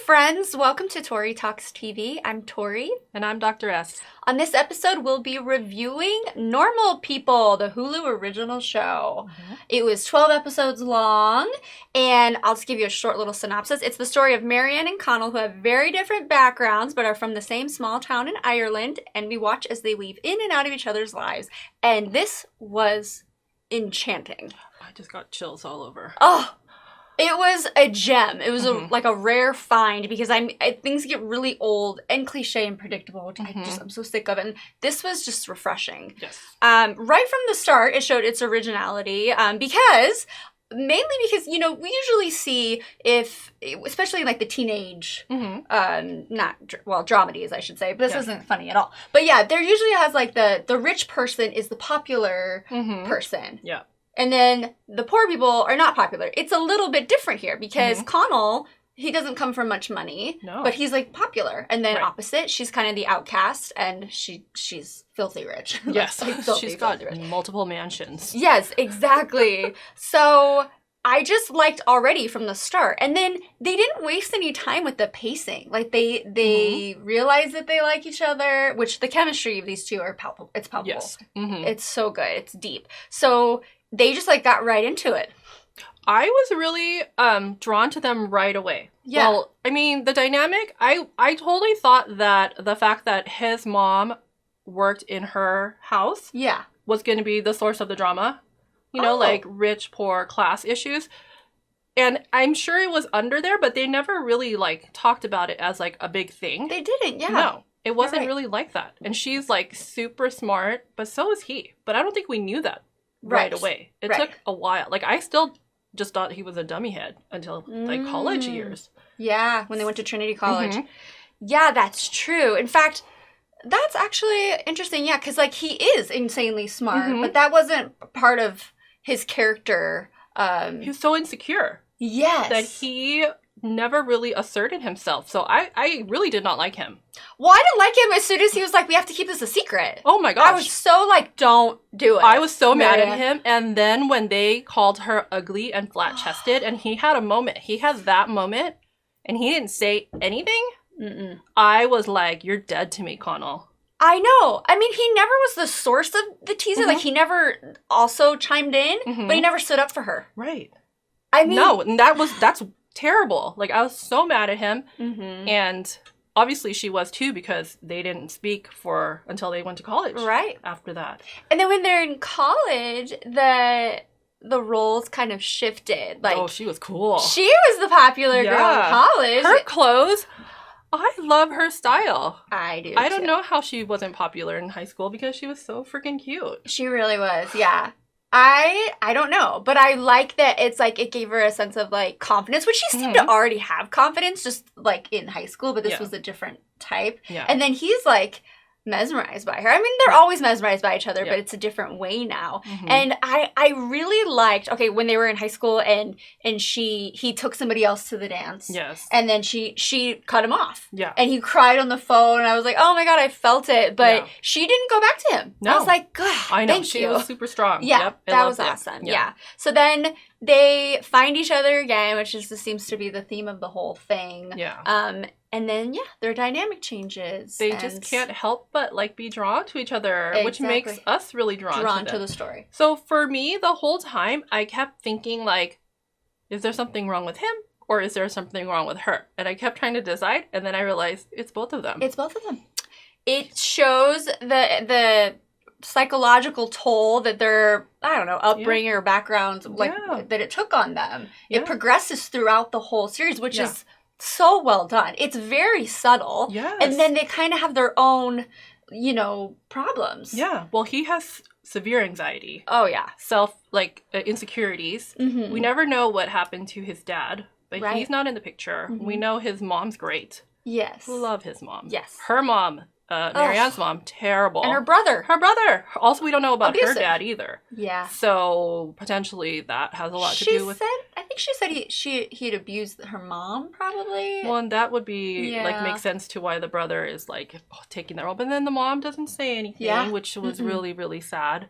friends. Welcome to Tori Talks TV. I'm Tori. And I'm Dr. S. On this episode, we'll be reviewing Normal People, the Hulu original show. Mm-hmm. It was 12 episodes long, and I'll just give you a short little synopsis. It's the story of Marianne and Connell, who have very different backgrounds, but are from the same small town in Ireland, and we watch as they weave in and out of each other's lives. And this was enchanting. I just got chills all over. Oh! It was a gem. It was like a rare find because things get really old and cliche and predictable, which I'm so sick of it. And this was just refreshing. Yes. Right from the start, it showed its originality mainly because, you know, we usually see especially like the teenage, dramedies, I should say, but this isn't funny at all. But yeah, there usually has like the rich person is the popular person. Yeah. And then the poor people are not popular. It's a little bit different here because Connell, he doesn't come from much money, but he's like popular. And then opposite, she's kind of the outcast and she's filthy rich. Yes, she's got multiple mansions. Yes, exactly. So I just liked already from the start. And then they didn't waste any time with the pacing. Like they realized that they like each other, which the chemistry of these two are palpable. It's palpable. Yes. It's so good. It's deep. So they just like got right into it. I was really drawn to them right away. Yeah. Well, I mean, the dynamic, I totally thought that the fact that his mom worked in her house was going to be the source of the drama. You know, like rich, poor, class issues. And I'm sure it was under there, but they never really like talked about it as like a big thing. They didn't, yeah. No, it wasn't really like that. And she's like super smart, but so is he. But I don't think we knew that right away. It took a while. Like I still just thought he was a dummy head until like college years. Yeah, when they went to Trinity College. Yeah, that's true. In fact, that's actually interesting. Yeah, because like he is insanely smart, but that wasn't part of his character. He was so insecure. Yes. That he never really asserted himself. So I really did not like him. Well, I didn't like him as soon as he was like, we have to keep this a secret. Oh my gosh. I was so like, don't do it. I was so mad at him. And then when they called her ugly and flat-chested, and he had a moment. He had that moment, and he didn't say anything. I was like, you're dead to me, Connell. I know. I mean, he never was the source of the teaser. Like, he never also chimed in, but he never stood up for her. Right. I mean... No, and that's terrible. Like, I was so mad at him. And obviously she was too, because they didn't speak until they went to college. Right. After that. And then when they're in college, the roles kind of shifted. Like, oh, she was cool. She was the popular girl in college. Her clothes... I love her style. I do, I don't know how she wasn't popular in high school because she was so freaking cute. She really was, yeah. I don't know, but I like that it's like it gave her a sense of like confidence, which she seemed to already have confidence just like in high school, but this was a different type. Yeah. And then he's like mesmerized by her. I mean, they're always mesmerized by each other, but it's a different way now. And I really liked, when they were in high school and he took somebody else to the dance. Yes. And then she cut him off. Yeah. And he cried on the phone and I was like, oh my God, I felt it. But she didn't go back to him. No. I was like, good. I know. Thank she you. was super strong. Yeah. Yep, that was awesome. Yeah. So then they find each other again, which seems to be the theme of the whole thing. Yeah. And then, their dynamic changes. They just can't help but, like, be drawn to each other, which makes us really drawn to the story. So, for me, the whole time, I kept thinking, like, is there something wrong with him, or is there something wrong with her? And I kept trying to decide, and then I realized it's both of them. It's both of them. It shows the psychological toll that their, upbringing or backgrounds, that it took on them. It progresses throughout the whole series, which is so well done. It's very subtle. Yes. And then they kind of have their own, problems. Yeah. Well, he has severe anxiety. Oh, yeah. Insecurities. We never know what happened to his dad, but he's not in the picture. We know his mom's great. Yes. Love his mom. Yes. Her mom, Marianne's mom, terrible. And her brother. Also, we don't know about Abusive. her dad either. Yeah. So, potentially, that has a lot to do with... I think she said he'd abused her mom, probably. Well, and that would be, make sense to why the brother is, taking that role. But then the mom doesn't say anything, which was really, really sad.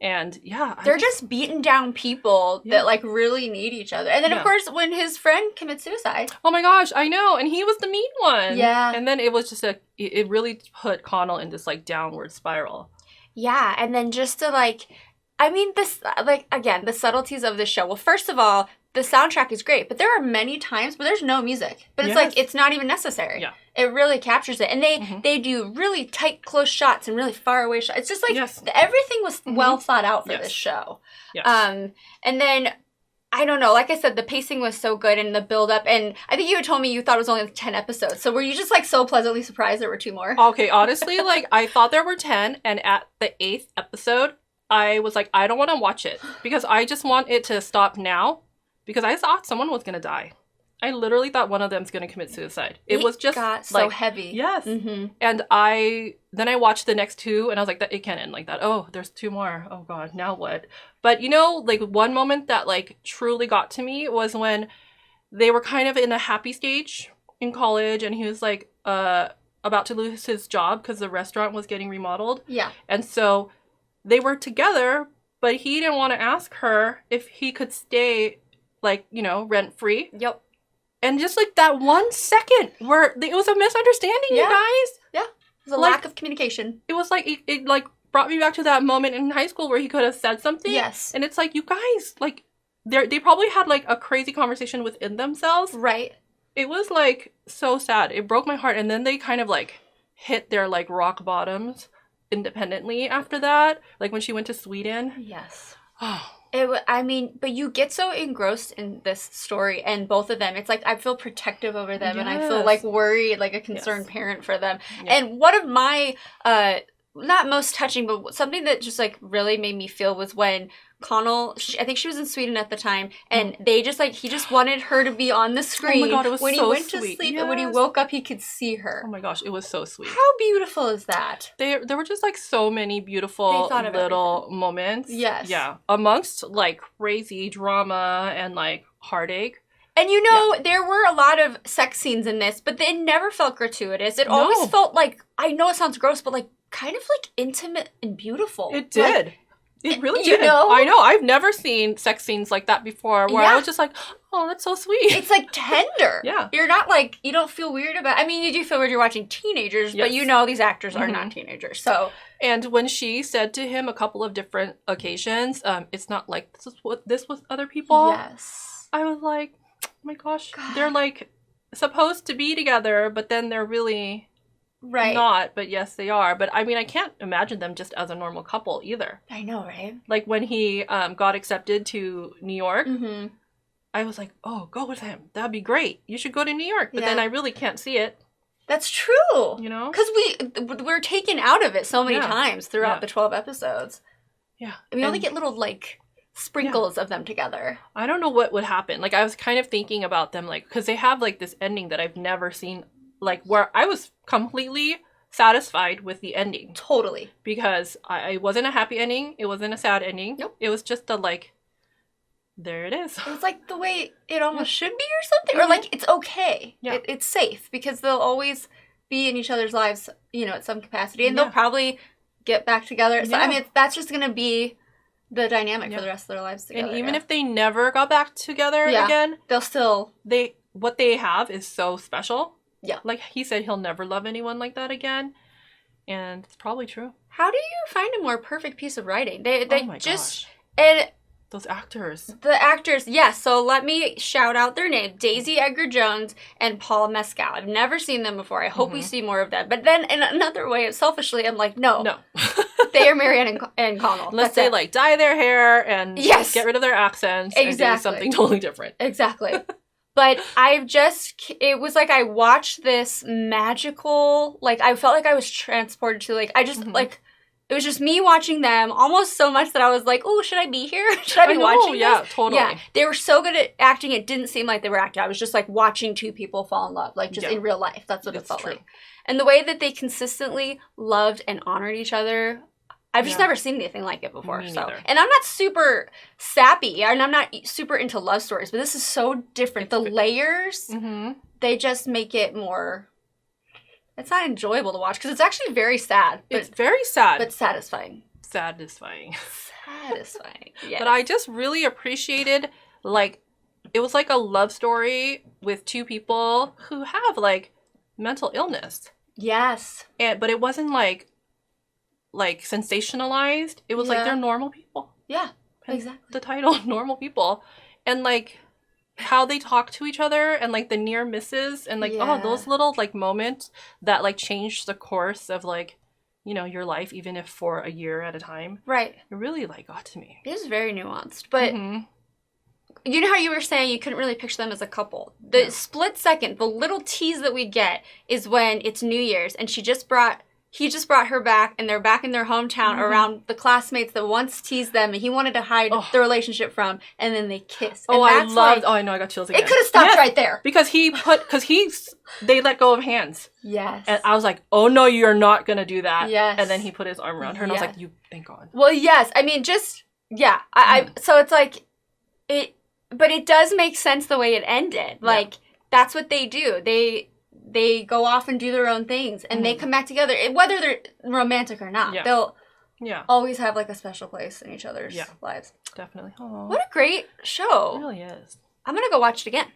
And yeah, they're just beaten down people that like really need each other. And then of course when his friend commits suicide. Oh my gosh, I know. And he was the mean one. Yeah. And then it was just it really put Connell in this like downward spiral. Yeah. And then just to like, I mean, this, like, again, the subtleties of this show. Well, first of all, the soundtrack is great, but there are many times where there's no music. But it's like, it's not even necessary. Yeah. It really captures it. And they do really tight, close shots and really far away shots. It's just like, everything was well thought out for this show. Yes. And then, I don't know, like I said, the pacing was so good and the build up. And I think you had told me you thought it was only like 10 episodes. So were you just like so pleasantly surprised there were 2 more? Okay, honestly, like I thought there were 10. And at the 8th episode, I was like, I don't want to watch it because I just want it to stop now. Because I thought someone was going to die. I literally thought one of them's going to commit suicide. It was just got so heavy. Yes. Mm-hmm. And then I watched the next 2 and I was like, it can't end like that. Oh, there's 2 more. Oh God, now what? But you know, like one moment that like truly got to me was when they were kind of in a happy stage in college and he was like about to lose his job because the restaurant was getting remodeled. Yeah. And so they were together, but he didn't want to ask her if he could stay like, you know, rent-free. Yep. And just like that 1 second where it was a misunderstanding, you guys. Yeah. It was a lack of communication. It was like, it like brought me back to that moment in high school where he could have said something. Yes. And it's like, you guys, like, they probably had like a crazy conversation within themselves. Right. It was like so sad. It broke my heart. And then they kind of like hit their like rock bottoms independently after that. Like when she went to Sweden. Yes. Oh. I mean, but you get so engrossed in this story and both of them. It's like I feel protective over them and I feel like worried, like a concerned parent for them. Yeah. And one of my, not most touching, but something that just like really made me feel was when Connell, I think she was in Sweden at the time, and they just like, he just wanted her to be on the screen. Oh my God, it was when so he went sweet. To sleep and when he woke up, he could see her. Oh my gosh, it was so sweet. How beautiful is that? There were just like so many beautiful little moments. Yes. Yeah. Amongst like crazy drama and like heartache. And you know, there were a lot of sex scenes in this, but they never felt gratuitous. It always felt like, I know it sounds gross, but like kind of like intimate and beautiful. It did. Like, it really did. Know? I know. I've never seen sex scenes like that before where I was just like, oh, that's so sweet. It's like tender. Yeah. You're not like, you don't feel weird about I mean, you do feel weird you're watching teenagers, but you know these actors are not teenagers. So. And when she said to him a couple of different occasions, it's not like this was other people. Yes. I was like, oh my gosh. God. They're like supposed to be together, but then they're really... Right. Not, but yes, they are. But I mean, I can't imagine them just as a normal couple either. I know, right? Like when he got accepted to New York, I was like, oh, go with him. That'd be great. You should go to New York. But then I really can't see it. That's true. You know? Because we're taken out of it so many times throughout the 12 episodes. Yeah. And we only get little, like, sprinkles of them together. I don't know what would happen. Like, I was kind of thinking about them, like, because they have, like, this ending that I've never seen. Like, where I was completely satisfied with the ending. Totally. Because it wasn't a happy ending. It wasn't a sad ending. Nope. It was just a, like, there it is. It was like the way it almost should be or something. Or, like, it's okay. Yeah. It's safe. Because they'll always be in each other's lives, you know, at some capacity. And they'll probably get back together. So, I mean, that's just going to be the dynamic for the rest of their lives together. And even if they never got back together again. They'll still... What they have is so special. Yeah. Like he said, he'll never love anyone like that again. And it's probably true. How do you find a more perfect piece of writing? They just... Gosh. And those actors. The actors, yes. So let me shout out their name. Daisy Edgar-Jones and Paul Mescal. I've never seen them before. I hope we see more of them. But then in another way, selfishly, I'm like, no. They are Marianne and Connell. Unless they like dye their hair and get rid of their accents and do something totally different. Exactly. But it was like I watched this magical, like, I felt like I was transported to, like, I just, like, it was just me watching them almost so much that I was like, oh, should I be here? Should I be watching this? Yeah, totally. Yeah, they were so good at acting, it didn't seem like they were acting. I was just, like, watching two people fall in love, like, just in real life. That's what it felt like. And the way that they consistently loved and honored each other, I've just never seen anything like it before. And I'm not super sappy, and I'm not super into love stories, but this is so different. The layers, they just make it more... It's not enjoyable to watch, because it's actually very sad. It's very sad. But satisfying. Satisfying. Satisfying. Yes. But I just really appreciated, like, it was like a love story with two people who have, like, mental illness. Yes. But it wasn't, like sensationalized. It was like they're normal people. Yeah, exactly. The title, Normal People. And, like, how they talk to each other and, like, the near misses and, like, those little, like, moments that, like, change the course of, like, you know, your life, even if for a year at a time. Right. It really, like, got to me. It is very nuanced. But you know how you were saying you couldn't really picture them as a couple? The split second, the little tease that we get is when it's New Year's and he just brought her back and they're back in their hometown around the classmates that once teased them and he wanted to hide the relationship from, and then they kiss. And I know, I got chills again. It could have stopped right there. Because they let go of hands. Yes. And I was like, oh no, you're not going to do that. Yes. And then he put his arm around her and I was like, thank God. Well, yes. I mean, just, so it's like, but it does make sense the way it ended. Like, that's what they do. They go off and do their own things, and they come back together. Whether they're romantic or not, they'll always have, like, a special place in each other's lives. Definitely. Aww. What a great show. It really is. I'm going to go watch it again.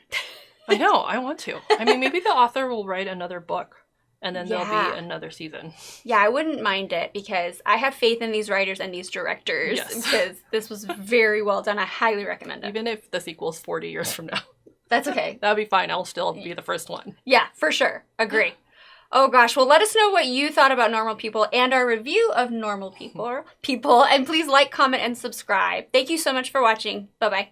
I know. I want to. I mean, maybe the author will write another book, and then there'll be another season. Yeah, I wouldn't mind it, because I have faith in these writers and these directors, because this was very well done. I highly recommend it. Even if the sequel's 40 years from now. That's okay. That'll be fine. I'll still be the first one. Yeah, for sure. Agree. Oh gosh. Well, let us know what you thought about Normal People and our review of Normal People. And please like, comment, and subscribe. Thank you so much for watching. Bye-bye.